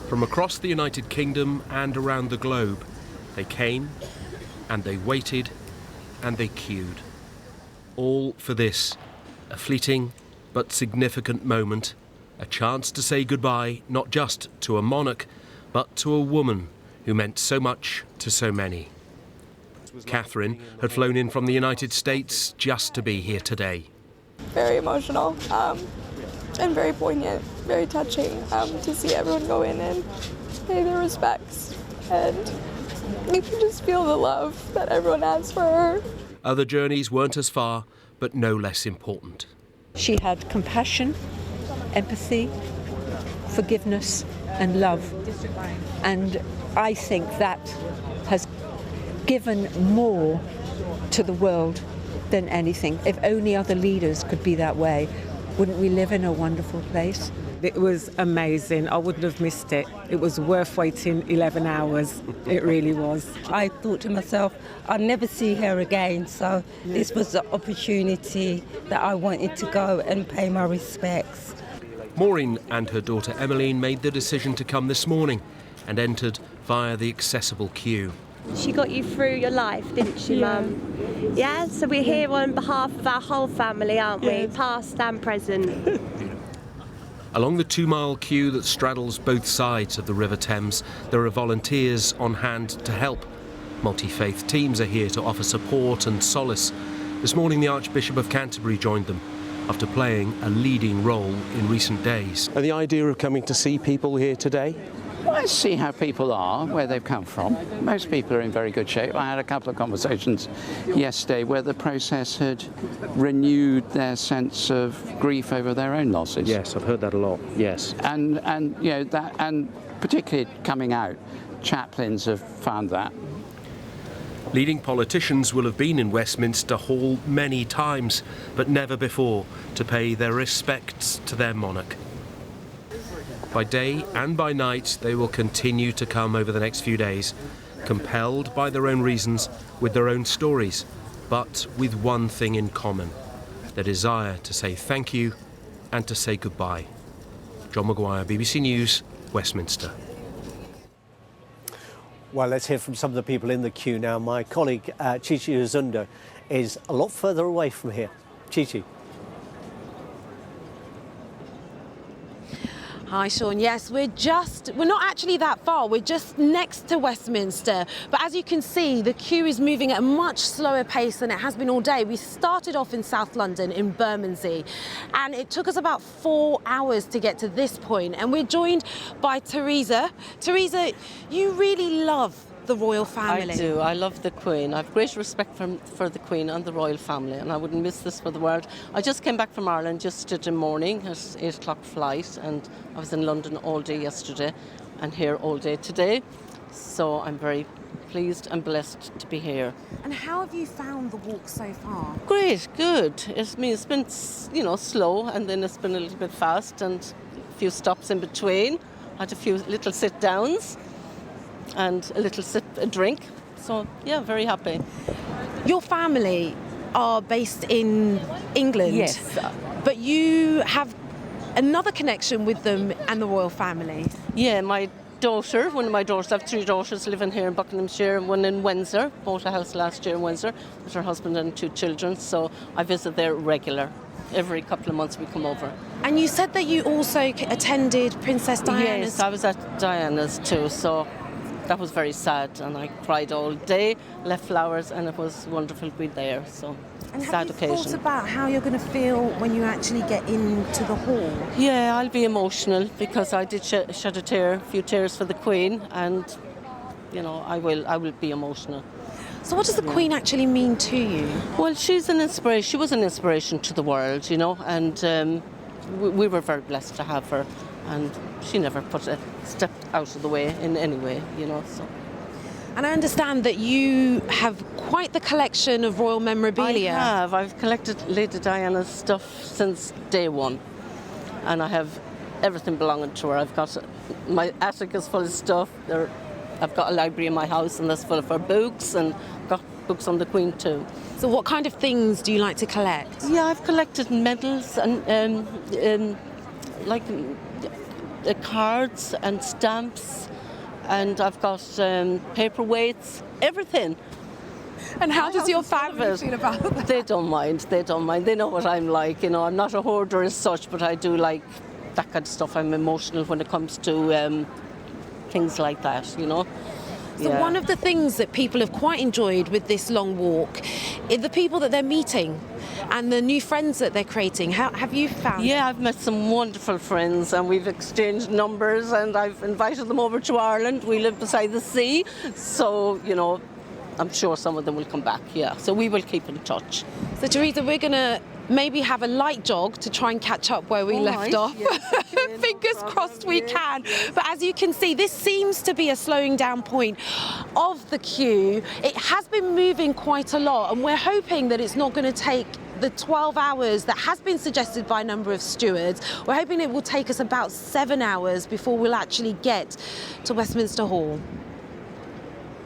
From across the United Kingdom and around the globe, they came and they waited and they queued. All for this, a fleeting but significant moment, a chance to say goodbye not just to a monarch, but to a woman who meant so much to so many. Catherine had flown in from the United States just to be here today. Very emotional and very poignant, very touching to see everyone go in and pay their respects. And you can just feel the love that everyone has for her. Other journeys weren't as far, but no less important. She had compassion, empathy, forgiveness and love. And I think that has given more to the world than anything. If only other leaders could be that way, wouldn't we live in a wonderful place? It was amazing. I wouldn't have missed it. It was worth waiting 11 hours. It really was. I thought to myself, I'll never see her again. So this was the opportunity that I wanted to go and pay my respects. Maureen and her daughter Emmeline made the decision to come this morning and entered via the accessible queue. She got you through your life, didn't she, Mum? Yeah, so we're here on behalf of our whole family, aren't we? Past and present. Along the 2-mile queue that straddles both sides of the River Thames, there are volunteers on hand to help. Multi-faith teams are here to offer support and solace. This morning, the Archbishop of Canterbury joined them after playing a leading role in recent days. And the idea of coming to see people here today? I see how people are, where they've come from. Most people are in very good shape. I had a couple of conversations yesterday where the process had renewed their sense of grief over their own losses. Yes, I've heard that a lot, yes. And you know that, and particularly coming out, chaplains have found that. Leading politicians will have been in Westminster Hall many times, but never before to pay their respects to their monarch. By day and by night, they will continue to come over the next few days, compelled by their own reasons, with their own stories, but with one thing in common, their desire to say thank you and to say goodbye. John Maguire, BBC News, Westminster. Well, let's hear from some of the people in the queue now. My colleague, Chichi Uzundo, is a lot further away from here. Chichi. Hi, Sean. Yes, we're not actually that far. We're just next to Westminster. But as you can see, the queue is moving at a much slower pace than it has been all day. We started off in South London, in Bermondsey, and it took us about 4 hours to get to this point. And we're joined by Teresa. Teresa, you really love the royal family. I do. I love the Queen. I have great respect for the Queen and the royal family, and I wouldn't miss this for the world. I just came back from Ireland yesterday morning at 8 o'clock flight, and I was in London all day yesterday and here all day today. So I'm very pleased and blessed to be here. And how have you found the walk so far? Great, good. It's been, slow, and then it's been a little bit fast, and a few stops in between. I had a few little sit-downs and a little a drink. So, yeah, very happy. Your family are based in England. Yes. But you have another connection with them and the royal family. Yeah, one of my daughters, I have 3 daughters living here in Buckinghamshire, one in Windsor, bought a house last year in Windsor with her husband and 2 children, so I visit there regular. Every couple of months we come over. And you said that you also attended Princess Diana's... Yes, I was at Diana's too, so that was very sad, and I cried all day, left flowers, and it was wonderful to be there, so and sad occasion. Have you thought about how you're going to feel when you actually get into the hall? Yeah, I'll be emotional, because I did shed a few tears for the Queen, and, I will be emotional. So what does the Queen actually mean to you? Well, she's an inspiration. She was an inspiration to the world, and we were very blessed to have her. And she never stepped out of the way in any way, so. And I understand that you have quite the collection of royal memorabilia. I have. I've collected Lady Diana's stuff since day one. And I have everything belonging to her. I've got my attic is full of stuff. I've got a library in my house, and that's full of her books, and got books on the Queen too. So what kind of things do you like to collect? Yeah, I've collected medals and cards and stamps, and I've got paperweights, everything. And how does your family feel about that? They don't mind. They don't mind. They know what I'm like. You know, I'm not a hoarder as such, but I do like that kind of stuff. I'm emotional when it comes to things like that, you know. So one of the things that people have quite enjoyed with this long walk is the people that they're meeting and the new friends that they're creating. How have you found? Yeah, I've met some wonderful friends and we've exchanged numbers and I've invited them over to Ireland. We live beside the sea, so, you know, I'm sure some of them will come back, yeah. So we will keep in touch. So, Teresa, we're going to maybe have a light jog to try and catch up where we left off. Yes, okay, Fingers crossed we can. But as you can see, this seems to be a slowing down point of the queue. It has been moving quite a lot, and we're hoping that it's not going to take the 12 hours that has been suggested by a number of stewards. We're hoping it will take us about 7 hours before we'll actually get to Westminster Hall.